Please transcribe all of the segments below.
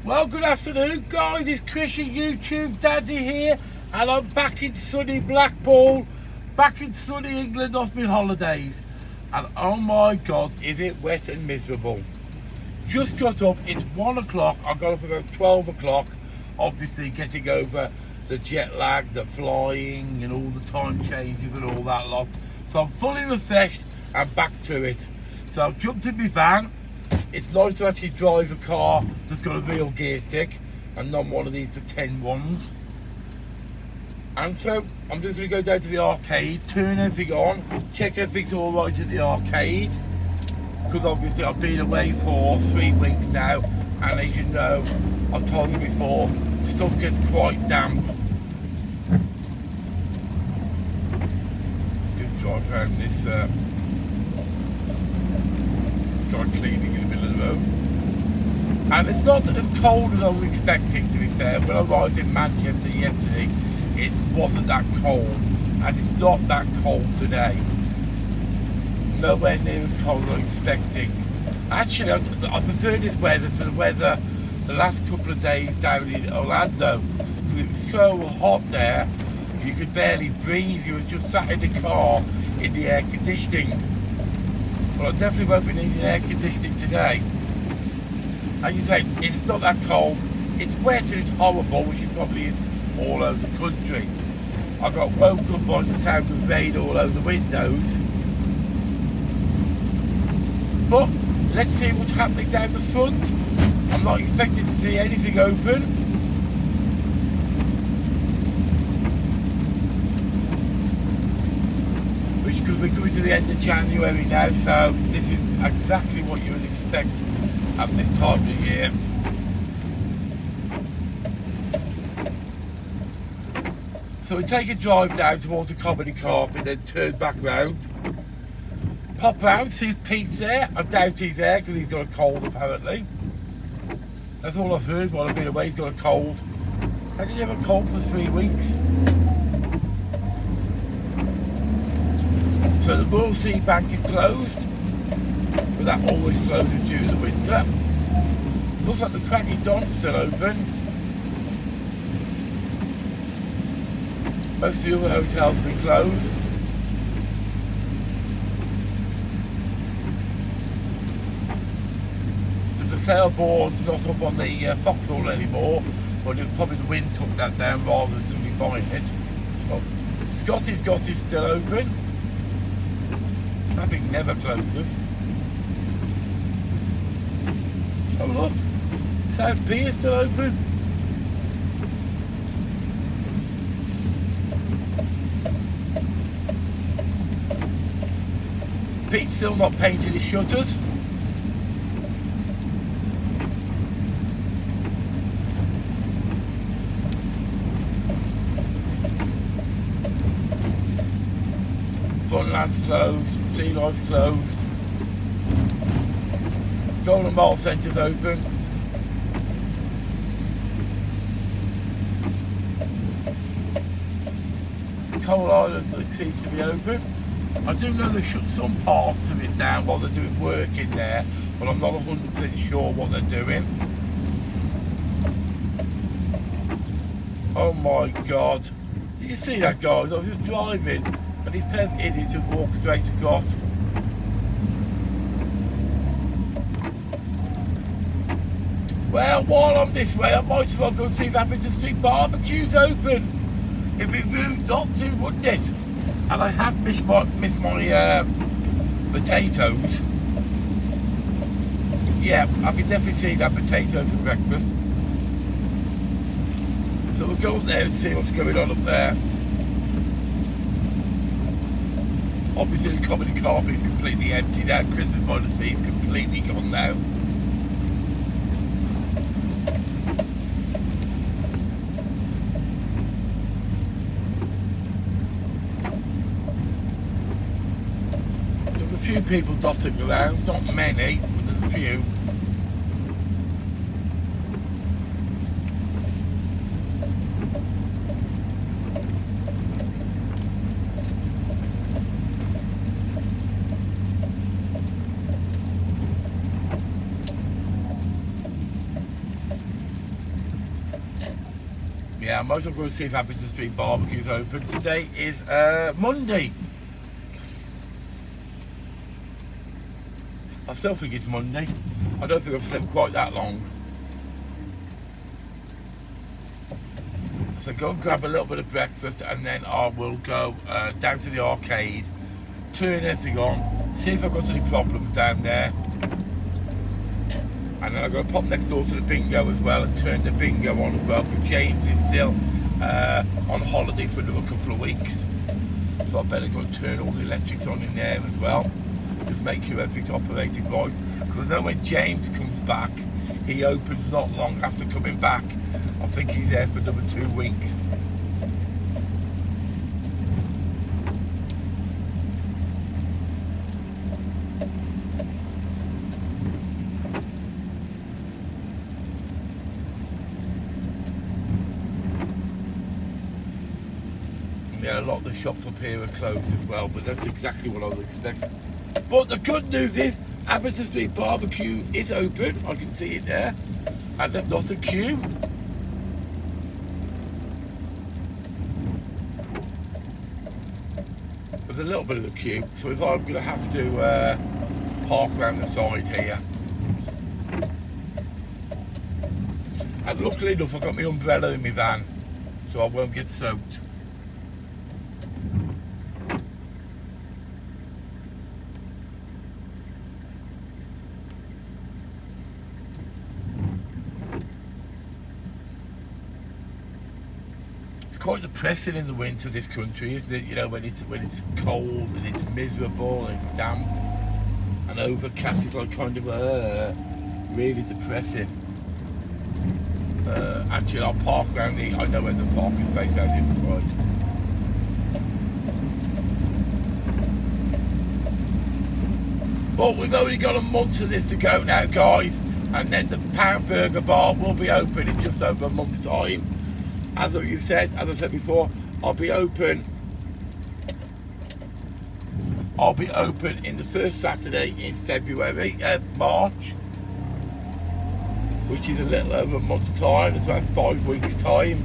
Well, good afternoon, guys. It's Chris, your YouTube daddy here, and I'm back in sunny Blackpool, back in sunny England off my holidays. And oh my God, is it wet and miserable. Just got up, it's 1 o'clock. I got up about 12 o'clock, obviously getting over the jet lag, the flying, and all the time changes and all that lot. So I'm fully refreshed and back to it. So I've jumped in my van. It's nice to actually drive a car that's got a real gear stick and not one of these pretend ones. And so I'm just going to go down to the arcade, turn everything on, check everything's all right at the arcade, because obviously I've been away for 3 weeks now, and as you know, I've told you before, stuff gets quite damp. Just drive around this guy cleaning in the middle of the road. And it's not as cold as I was expecting, to be fair. When I arrived in Manchester yesterday, it wasn't that cold, and it's not that cold today. Nowhere near as cold as I was expecting. Actually, I prefer this weather to the weather the last couple of days down in Orlando, because it was so hot there, you could barely breathe. You were just sat in the car in the air conditioning. Well, I definitely won't be needing air conditioning today. As you say, it's not that cold. It's wet and it's horrible, which it probably is all over the country. I got woke up by the sound of rain all over the windows. But let's see what's happening down the front. I'm not expecting to see anything open. Because we're coming to the end of January now, so this is exactly what you would expect at this time of the year. So we take a drive down towards the comedy carpet, then turn back round, pop round, see if Pete's there. I doubt he's there because he's got a cold apparently. That's all I've heard while I've been away. He's got a cold. How did you have a cold for 3 weeks? So the Royal Sea Bank is closed, but that always closes during the winter. Looks like the Cracky Don's still open. Most of the other hotels have been closed. The sailboard's not up on the Foxhall anymore, but probably the wind took that down rather than somebody buying it. Well, Scotty's Got is still open. Traffic never closes. Oh look, South Pier is still open. Pete's still not painted his shutters. Funland's closed, Sea Life's closed. Golden Mile Centre's open. Coal Island seems to be open. I do know they shut some parts of it down while they're doing work in there, but I'm not 100% sure what they're doing. Oh my God. Did you see that, guys? I was just driving and these pair of idiots just walked straight across. Well, while I'm this way, I might as well go see if Abington Street Barbecue's open. It'd be rude not to, wouldn't it? And I have missed my potatoes. Yeah, I can definitely see that potatoes for breakfast. So we'll go up there and see what's going on up there. Obviously the comedy carpet is completely empty now. Christmas by the Sea is completely gone now. There's a few people dotting around, not many, but there's a few. Yeah, I might as well go and see if Abington Street Barbecue's open. Today is Monday. I still think it's Monday. I don't think I've slept quite that long. So go and grab a little bit of breakfast, and then I will go down to the arcade, turn everything on, see if I've got any problems down there. And then I'm going to pop next door to the bingo as well and turn the bingo on as well, because James is still on holiday for another couple of weeks. So I better go and turn all the electrics on in there as well. Just make sure everything's operating right. Because I know when James comes back, he opens not long after coming back. I think he's there for another 2 weeks. Yeah, a lot of the shops up here are closed as well, but that's exactly what I would expect. But the good news is, Abington Street Barbecue is open. I can see it there, and there's not a queue. There's a little bit of a queue, so if I'm going to have to park around the side here. And luckily enough, I've got my umbrella in my van, so I won't get soaked. Quite depressing in the winter, this country, isn't it? You know, when it's cold and it's miserable and it's damp and overcast, it's like kind of really depressing. Actually, I'll park around I know where the parking space down the other side. But we've only got a month of this to go now, guys, and then the Pound Burger Bar will be open in just over a month's time. As I said before, I'll be open in the first Saturday in March, which is a little over a month's time. It's about 5 weeks' time.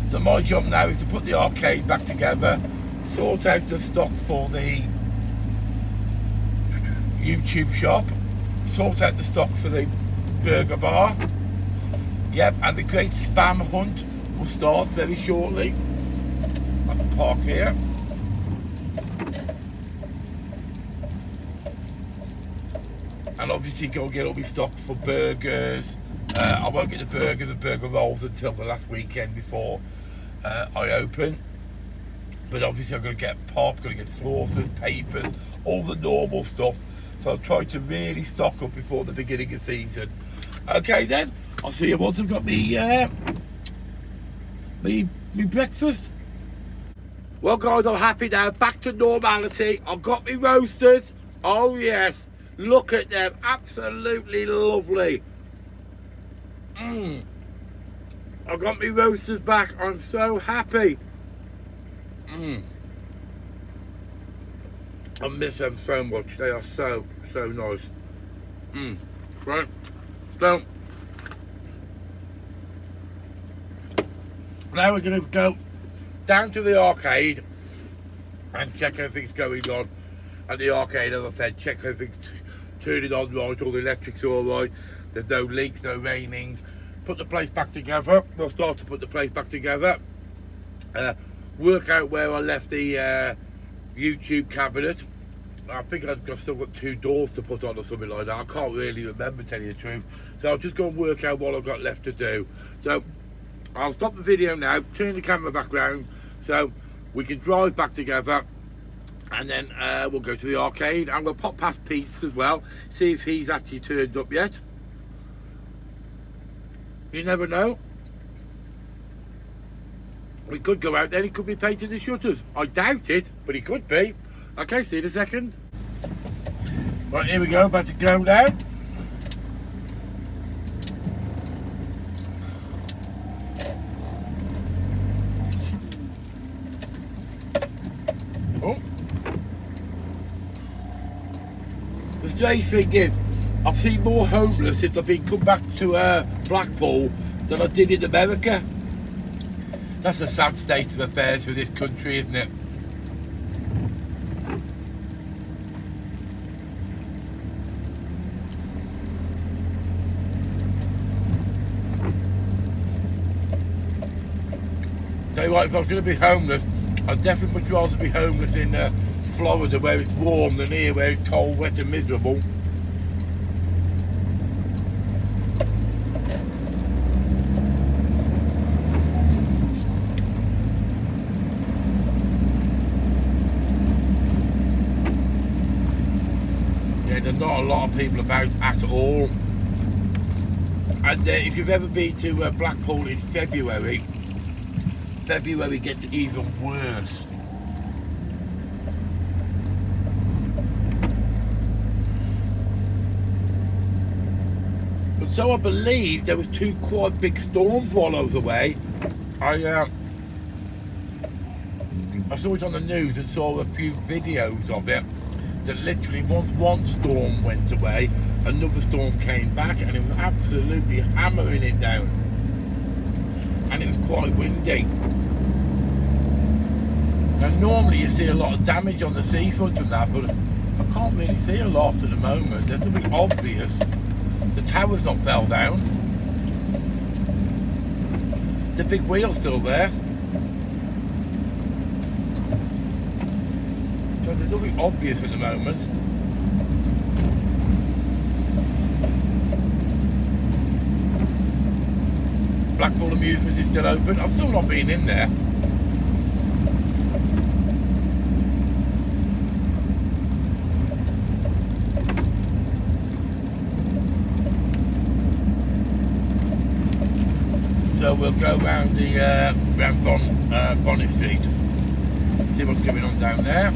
So my job now is to put the arcade back together, sort out the stock for the YouTube shop, sort out the stock for the burger bar. Yep, and the great spam hunt will start very shortly. I can park here. And obviously go and get all my stock for burgers. I won't get the burger rolls until the last weekend before I open. But obviously I'm going to get pop, going to get sauces, papers, all the normal stuff. So I'll try to really stock up before the beginning of the season. Okay then. I'll see you once I've got me breakfast. Well guys, I'm happy now, back to normality. I've got me roasters. Oh yes, look at them, absolutely lovely. I've got me roasters back, I'm so happy. I miss them so much, they are so nice. Right, so now we're going to go down to the arcade and check everything's going on at the arcade. As I said, check everything's turning on right, all the electrics are all right, there's no leaks, no raining. Put the place back together. We'll start to put the place back together. Work out where I left the YouTube cabinet. I think I've still got 2 doors to put on or something like that. I can't really remember, tell you the truth. So I'll just go and work out what I've got left to do. So I'll stop the video now, turn the camera back round so we can drive back together, and then we'll go to the arcade. I'm going to pop past Pete's as well, see if he's actually turned up yet. You never know. We could go out there, he could be painting the shutters. I doubt it, but he could be. Okay, see you in a second. Right, here we go, about to go now. Oh. The strange thing is, I've seen more homeless since I've been come back to Blackpool than I did in America. That's a sad state of affairs for this country, isn't it? Tell you what, if I was going to be homeless, I'd definitely much rather be homeless in Florida, where it's warm, than here where it's cold, wet and miserable. Yeah, there's not a lot of people about at all. And if you've ever been to Blackpool in February gets even worse. But so I believe there was two quite big storms while I was away. I saw it on the news and saw a few videos of it. That literally once one storm went away, another storm came back, and it was absolutely hammering it down. And it was quite windy. Now normally you see a lot of damage on the seafront from that, but I can't really see a lot at the moment. There's nothing obvious. The tower's not fell down. The big wheel's still there. So there's nothing obvious at the moment. Blackpool Amusements is still open. I've still not been in there. So we'll go round the Bonnet Street, see what's going on down there.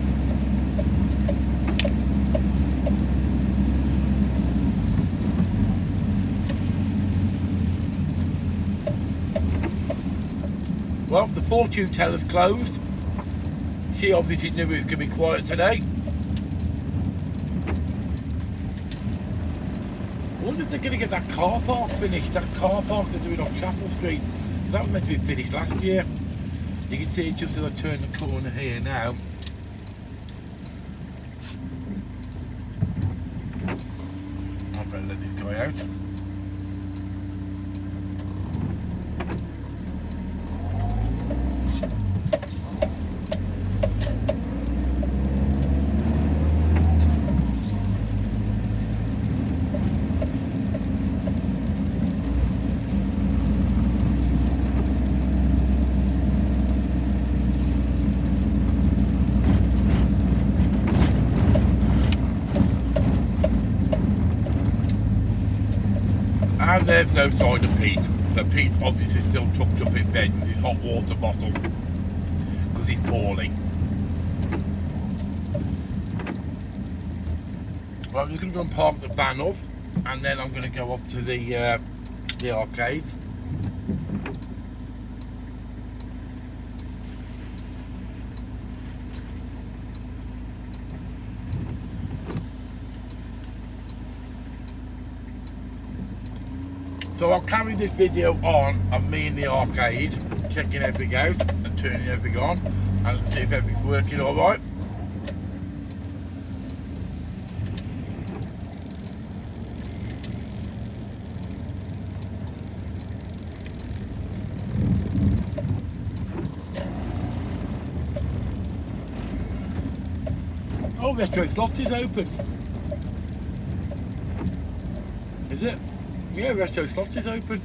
Well, the fortune teller's closed. She obviously knew it was going to be quiet today. I wonder if they're going to get that car park finished, that car park they're doing on Chapel Street. That was meant to be finished last year. You can see it just as I turn the corner here now. I better let this guy out. And there's no sign of Pete. So Pete's obviously still tucked up in bed with his hot water bottle because he's poorly. Well, I'm just going to go and park the van up, and then I'm going to go up to the arcade. So I'll carry this video on of me in the arcade, checking everything out and turning everything on, and see if everything's working alright. Oh, Retro Slots is open. Is it? Yeah, Retro Slots is open.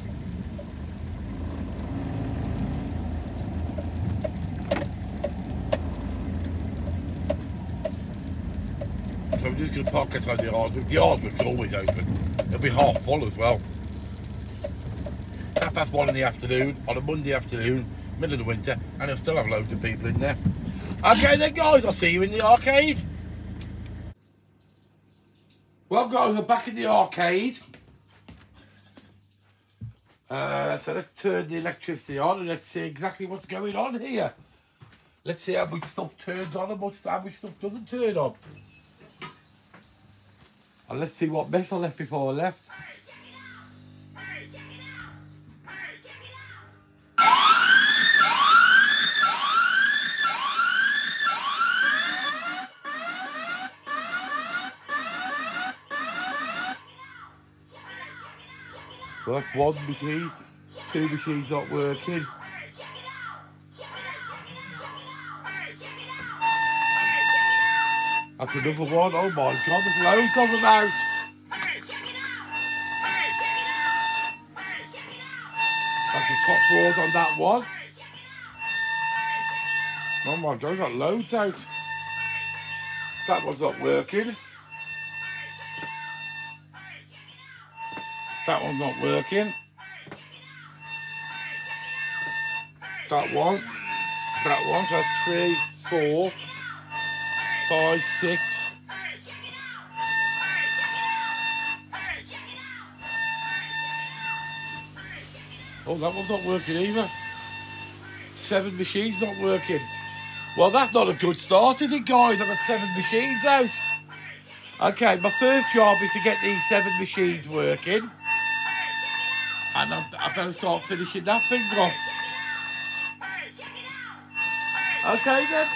So I'm just going to park outside the Yardwick. The Yardwick's always open. It'll be half full as well. 1:30 in the afternoon, on a Monday afternoon, middle of the winter, and you'll still have loads of people in there. Okay then guys, I'll see you in the arcade. Well guys, we're back in the arcade. So let's turn the electricity on and let's see exactly what's going on here. Let's see how much stuff turns on and how much stuff doesn't turn on. And let's see what mess I left before I left. Hey, check it out! Hey, check it out! Hey, Well, that's one machine. Two machines not working. That's another one. Oh my God, there's loads of them out. That's the top board on that one. Oh my God, I've got loads out. That one's not working. That one's not working. That one. That one. So that's 3, 4, 5, 6. Oh, that one's not working either. 7 machines not working. Well, that's not a good start, is it, guys? I've got 7 machines out. Okay, my first job is to get these 7 machines working. And I better start finishing that thing off. Okay, then.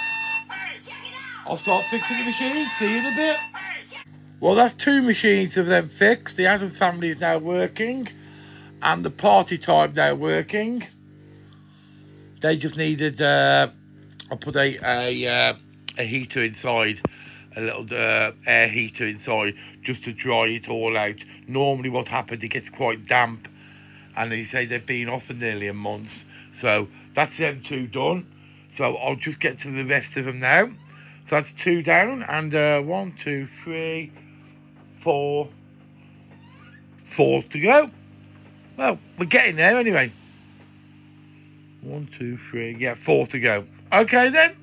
I'll start fixing the machines. See you in a bit. Well, that's 2 machines of them fixed. The Adam family is now working. And the party time now working. They just needed... I put a heater inside, a little air heater inside, just to dry it all out. Normally what happens, it gets quite damp, and they say they've been off for nearly a month. So that's them 2 done. So I'll just get to the rest of them now. So that's 2 down, and 1, 2, 3, 4 to go. Well, we're getting there anyway. 1, 2, 3, yeah, 4 to go. Okay then.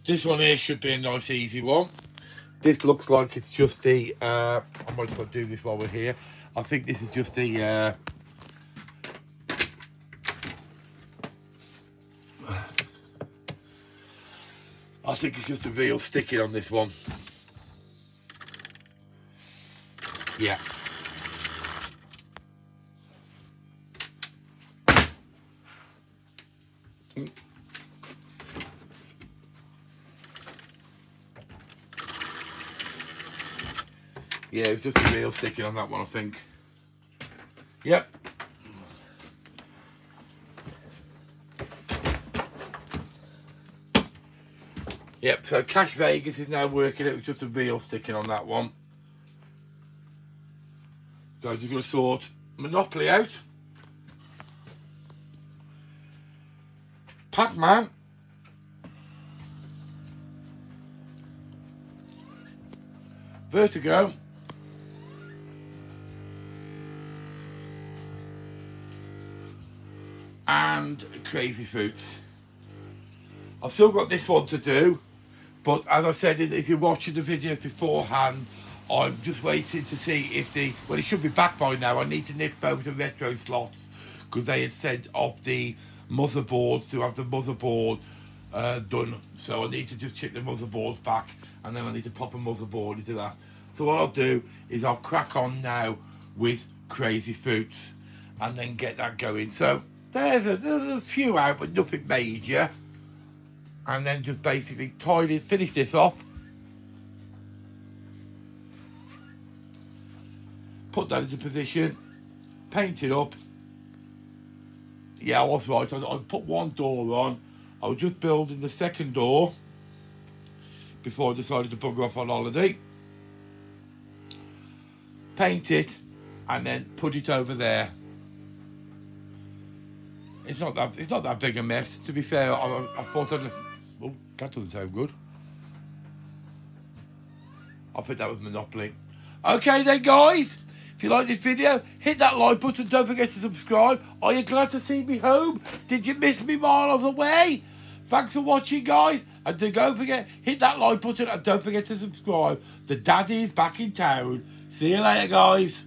This one here should be a nice easy one. This looks like it's just the, I might as well do this while we're here. I think this is just the, I think it's just a reel sticking on this one. Yeah. Yeah, it's just a reel sticking on that one, I think. Yep. Yep, so Cash Vegas is now working. It was just a reel sticking on that one. So I'm just going to sort Monopoly out. Pac-Man. Vertigo. And Crazy Fruits. I've still got this one to do, but as I said, if you're watching the videos beforehand, I'm just waiting to see if well, it should be back by now. I need to nip both the retro slots because they had sent off the motherboards to have the motherboard done. So I need to just check the motherboards back, and then I need to pop a motherboard into that. So what I'll do is I'll crack on now with Crazy Fruits and then get that going. So there's a few out, but nothing major. And then just basically finish this off. Put that into position. Paint it up. Yeah, I was right. I put one door on. I was just building the second door before I decided to bugger off on holiday. Paint it and then put it over there. It's not that big a mess. To be fair, I thought I'd... Oh, that doesn't sound good. I think that was Monopoly. Okay then, guys. If you like this video, hit that like button. Don't forget to subscribe. Are you glad to see me home? Did you miss me miles away? Thanks for watching, guys. And don't forget, hit that like button and don't forget to subscribe. The daddy's back in town. See you later, guys.